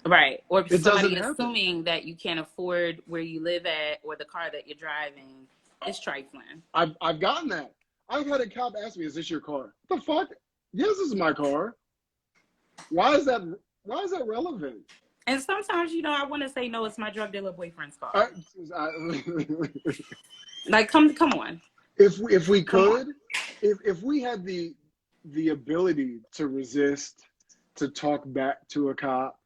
Right. Or somebody assuming that you can't afford where you live at or the car that you're driving. It's trifling. I've gotten that. I've had a cop ask me, "Is this your car?" What the fuck? Yes, this is my car. Why is that relevant? And sometimes, I want to say, no, it's my drug dealer boyfriend's car. Like, come on. If we could, if we had the ability to resist, to talk back to a cop,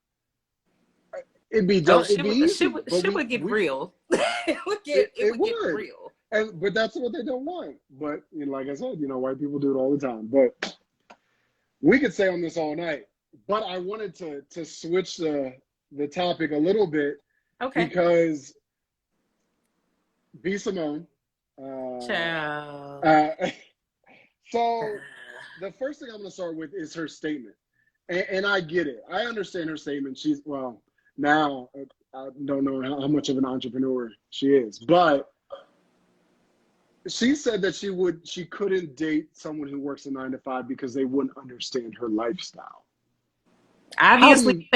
it'd be done. Shit would get real. It would get real. But that's what they don't want. But like I said, white people do it all the time. But we could stay on this all night. But I wanted to switch the topic a little bit. Okay. Because Simone. So the first thing I'm going to start with is her statement. And I get it. I understand her statement. Now I don't know how much of an entrepreneur she is. But she said that she couldn't date someone who works a 9-to-5 because they wouldn't understand her lifestyle. Obviously,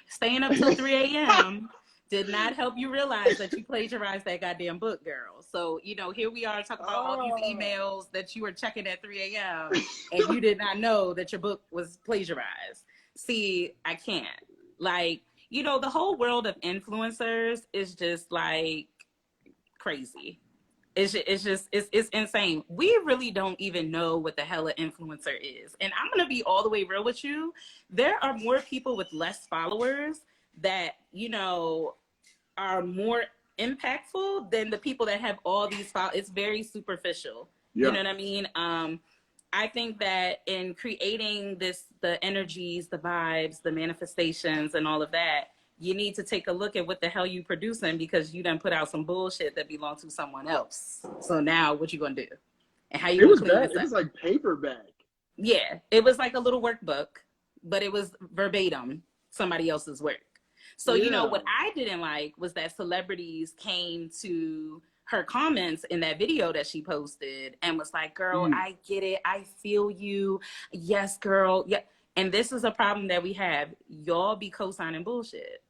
staying up till 3 a.m. did not help you realize that you plagiarized that goddamn book, girl. So, here we are talking about all these emails that you were checking at 3 a.m. and you did not know that your book was plagiarized. See, I can't. Like, the whole world of influencers is just like crazy. It's insane. We really don't even know what the hell an influencer is. And I'm going to be all the way real with you. There are more people with less followers that, are more impactful than the people that have all these followers. It's very superficial. Yeah. You know what I mean? I think that in creating the energies, the vibes, the manifestations and all of that, you need to take a look at what the hell you producing, because you done put out some bullshit that belongs to someone else. So now what you gonna do? And how you gonna clean this up? It was like paperback. Yeah, it was like a little workbook, but it was verbatim somebody else's work. So, what I didn't like was that celebrities came to her comments in that video that she posted and was like, girl, I get it. I feel you. Yes, girl. Yeah. And this is a problem that we have. Y'all be co-signing bullshit.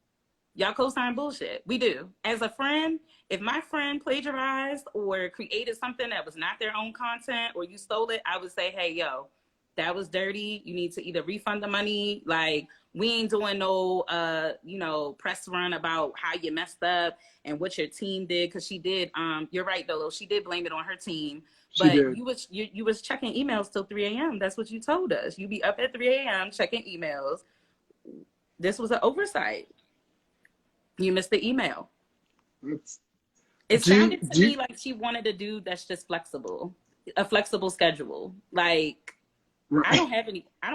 Y'all co-sign bullshit. We do. As a friend, if my friend plagiarized or created something that was not their own content, or you stole it, I would say, hey, yo, that was dirty. You need to either refund the money. Like, we ain't doing no, press run about how you messed up and what your team did. Cause she did, you're right, Dolo. She did blame it on her team. But you was checking emails till 3 a.m. That's what you told us. You be up at 3 a.m. checking emails. This was an oversight. You missed the email. It sounded to me like she wanted a dude that's just flexible, a flexible schedule. Like, right. I don't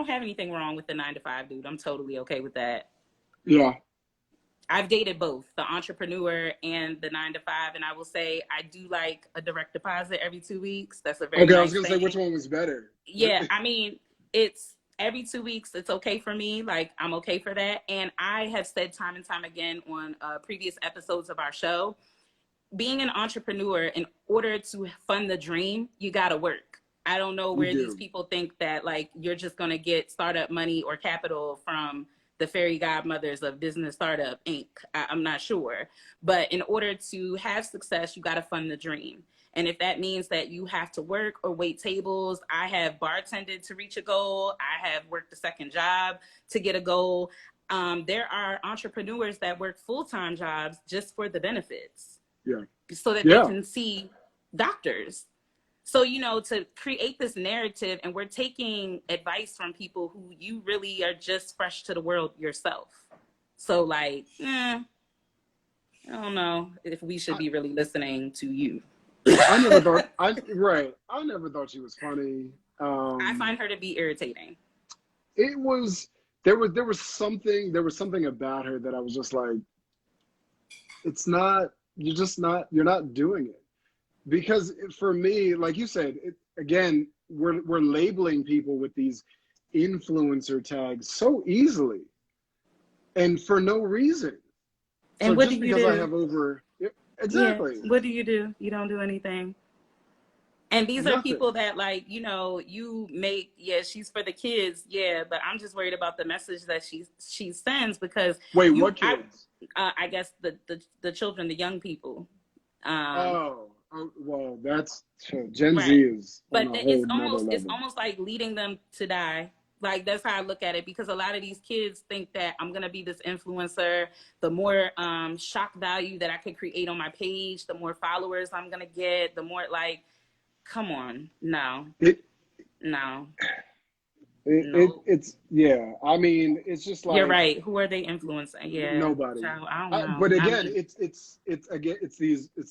have anything wrong with the 9-to-5 dude. I'm totally okay with that. Yeah. I've dated both the entrepreneur and the 9-to-5, and I will say I do like a direct deposit every 2 weeks. That's a very nice I was gonna say, which one was better? Yeah, I mean, it's every 2 weeks. It's okay for me. Like, I'm okay for that. And I have said time and time again on previous episodes of our show, being an entrepreneur, in order to fund the dream, you gotta work. I don't know where these people think that like you're just gonna get startup money or capital from the fairy godmothers of Business Startup Inc. I'm not sure. But in order to have success, you got to fund the dream. And if that means that you have to work or wait tables, I have bartended to reach a goal. I have worked a second job to get a goal. There are entrepreneurs that work full-time jobs just for the benefits. Yeah. So that they can see doctors. So, you know, to create this narrative, and we're taking advice from people who you really are just fresh to the world yourself. So like, I don't know if we should be really listening to you. I never thought, I never thought she was funny. I find her to be irritating. There was something about her that I was just like, you're not doing it. Because for me, like you said, again, we're labeling people with these influencer tags so easily and for no reason. And so what just do you because do? I have over exactly. Yeah. What do? You don't do anything. And these Nothing. are people that, like, you know, you make, she's for the kids, but I'm just worried about the message that she sends, because what kids? I guess the children, the young people. Well, that's Gen Z is. But it's almost like leading them to die. Like, that's how I look at it, because a lot of these kids think that I'm gonna be this influencer. The more shock value that I could create on my page, the more followers I'm gonna get. The more, like, come on, no. It's I mean, it's just like, you're right. Who are they influencing? Yeah, nobody. So, I don't know. But again, it's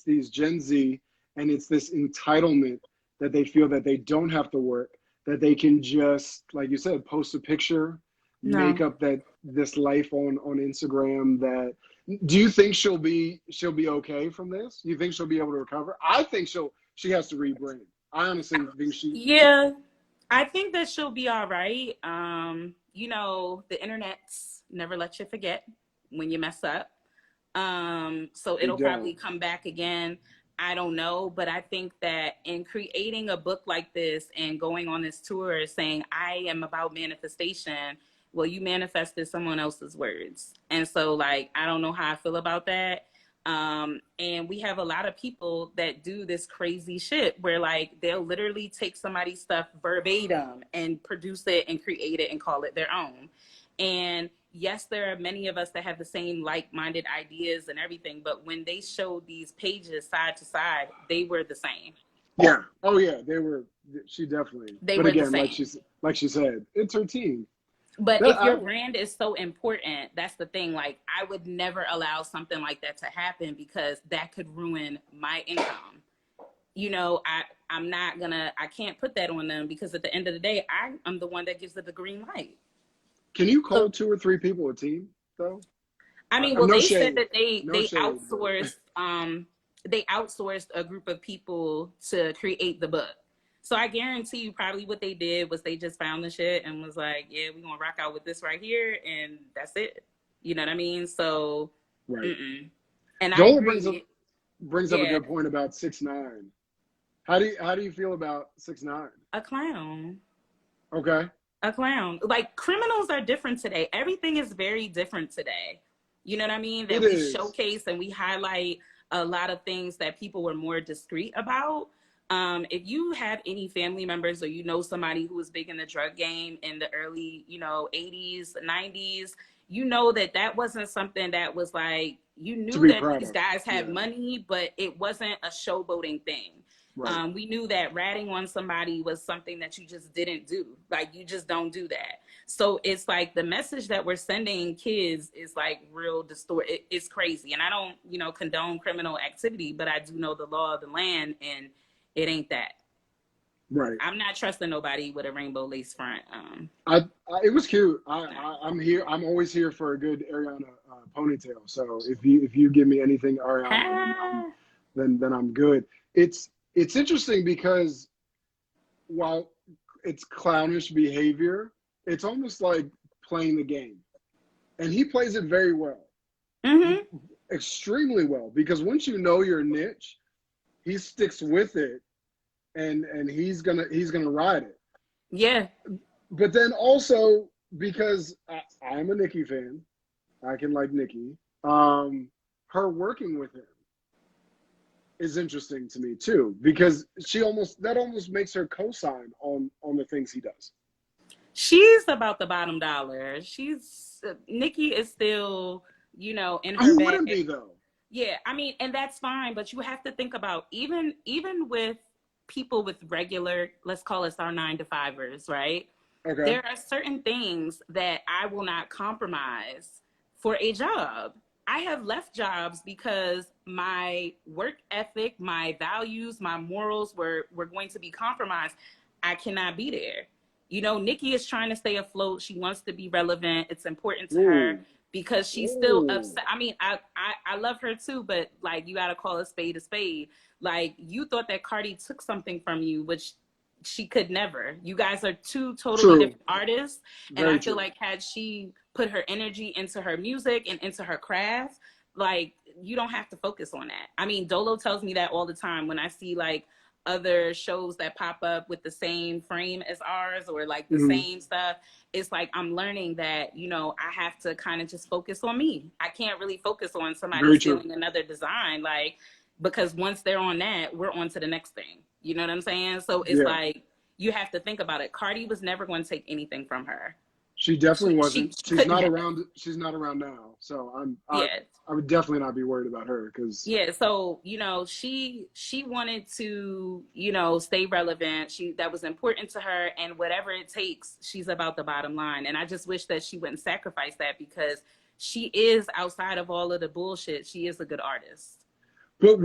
these Gen Z, and it's this entitlement that they feel that they don't have to work, that they can just, like you said, post a picture, make up this life on Instagram. That, do you think she'll be okay from this? Do you think she'll be able to recover? I think she has to rebrand. I honestly think I think that she'll be all right. You know, the internet's never let you forget when you mess up. So it'll probably come back again. I don't know, but I think that in creating a book like this and going on this tour saying I am about manifestation, well, you manifested someone else's words. And so, like, I don't know how I feel about that. And we have a lot of people that do this crazy shit where, like, they'll literally take somebody's stuff verbatim and produce it and create it and call it their own. And yes, there are many of us that have the same like-minded ideas and everything, but when they showed these pages side to side, they were the same. Yeah. Oh yeah, they were. She definitely. They were again, the same. like she said, it's her team. But if your brand is so important, that's the thing. Like, I would never allow something like that to happen, because that could ruin my income. You know, I can't put that on them, because at the end of the day, I'm the one that gives it the green light. Can you call 2 or 3 people a team, though? I mean, well, they said that they outsourced they outsourced a group of people to create the book. So I guarantee you, probably what they did was they just found the shit and was like, yeah, we're gonna rock out with this right here, and that's it. You know what I mean? So And Joel brings up a good point about 6ix9ine. How do you feel about 6ix9ine? A clown. Okay. A clown. Like, criminals are different today. Everything is very different today. You know what I mean? That we showcase and we highlight a lot of things that people were more discreet about. If you have any family members, or you know somebody who was big in the drug game in the early, 80s, 90s, you know that wasn't something that was like, you knew that these guys had money, but it wasn't a showboating thing. Right. We knew that ratting on somebody was something that you just didn't do. Like, you just don't do that. So it's like the message that we're sending kids is like real distorted. It's crazy. And I don't, condone criminal activity, but I do know the law of the land, and it ain't that. Right. I'm not trusting nobody with a rainbow lace front. It was cute. I'm here. I'm always here for a good Ariana ponytail. So if you give me anything Ariana, then I'm good. It's interesting because while it's clownish behavior, it's almost like playing the game, and he plays it very well, extremely well. Because once you know your niche, he sticks with it. And he's gonna ride it. Yeah. But then also, because I'm a Nicki fan, I can like Nicki. Her working with him is interesting to me too, because that almost makes her co-sign on the things he does. She's about the bottom dollar. Nikki is still, in her bag. Who wouldn't be though? Yeah, I mean, and that's fine, but you have to think about even with people with regular, let's call us our 9-to-5ers, right? Okay. There are certain things that I will not compromise for a job. I have left jobs because my work ethic, my values, my morals were going to be compromised. I cannot be there. Nikki is trying to stay afloat. She wants to be relevant. It's important to her because she's still upset. I mean, I love her too, but like, you got to call a spade a spade. Like, you thought that Cardi took something from you, which she could never. You guys are two totally different artists. And I feel like had she put her energy into her music and into her craft, like, you don't have to focus on that. I mean, Dolo tells me that all the time when I see like other shows that pop up with the same frame as ours or like the same stuff. It's like, I'm learning that, I have to kind of just focus on me. I can't really focus on somebody stealing another design, like, because once they're on that, we're on to the next thing. You know what I'm saying? So it's like, you have to think about it. Cardi was never going to take anything from her. She definitely wasn't. She's not around. She's not around now. So I would definitely not be worried about her because. Yeah. So, she wanted to, stay relevant. That was important to her, and whatever it takes, she's about the bottom line. And I just wish that she wouldn't sacrifice that because she is, outside of all of the bullshit, she is a good artist. But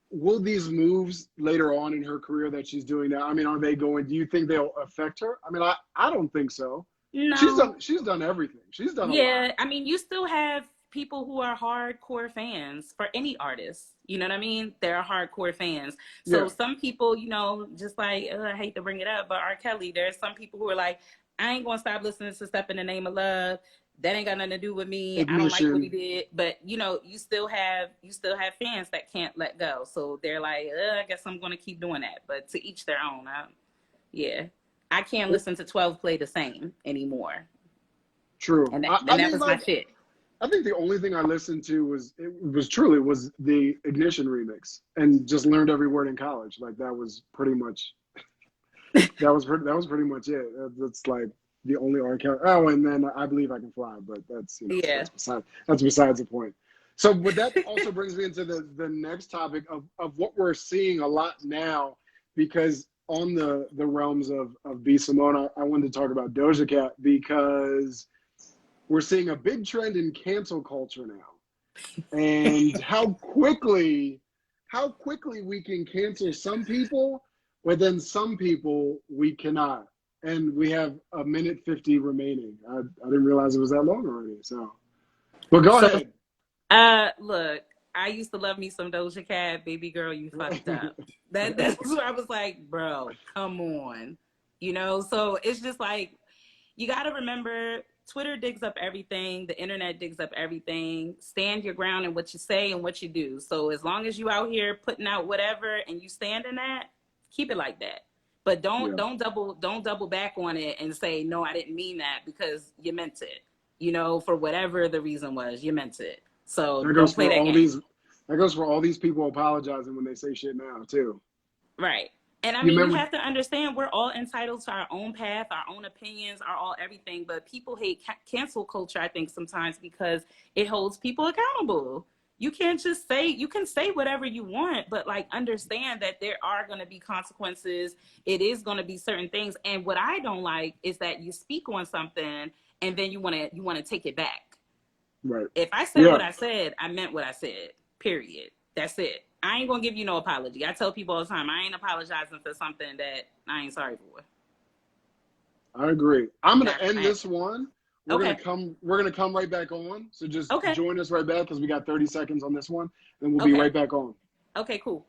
will these moves later on in her career that she's doing now, I mean, do you think they'll affect her? I mean, I don't think so. No. She's done everything. She's done a lot. Yeah, I mean, you still have people who are hardcore fans for any artist. You know what I mean? They're hardcore fans. So some people, just like, I hate to bring it up, but R. Kelly, there's some people who are like, I ain't gonna stop listening to Step in the Name of Love. That ain't got nothing to do with me. Ignition. I don't like what he did. But, you still have fans that can't let go. So they're like, I guess I'm going to keep doing that. But to each their own. I can't listen to 12 Play the Same anymore. True. And that was my shit. I think the only thing I listened to was the Ignition remix and just learned every word in college. Like, that was pretty much that was pretty much it. That's like the only R. Kelly. Oh, and then I Believe I Can Fly, but that's that's besides the point. So, but that also brings me into the next topic of what we're seeing a lot now, because on the realms of B. Simone, I wanted to talk about Doja Cat because we're seeing a big trend in cancel culture now, and how quickly we can cancel some people, but then some people we cannot. And we have a minute 50 remaining. I didn't realize it was that long already. So, but go ahead. Look, I used to love me some Doja Cat. Baby girl, you fucked up. That's where I was like, bro, come on. So it's just like, you got to remember, Twitter digs up everything. The internet digs up everything. Stand your ground in what you say and what you do. So as long as you out here putting out whatever and you stand in that, keep it like that. But don't double back on it and say, no, I didn't mean that, because you meant it. For whatever the reason was, you meant it. So don't play that game. That goes for all these people apologizing when they say shit now too. Right. And I mean, you have to understand, we're all entitled to our own path, our own opinions, everything. But people hate cancel culture, I think, sometimes because it holds people accountable. You can't just say, you can say whatever you want, but like, understand that there are going to be consequences. It is going to be certain things. And what I don't like is that you speak on something and then you want to take it back. Right. If I said what I said, I meant what I said, period. That's it. I ain't going to give you no apology. I tell people all the time, I ain't apologizing for something that I ain't sorry for. I agree. I'm going to end this one. We're gonna come right back on. So just join us right back because we got 30 seconds on this one, and we'll be right back on. Okay, cool.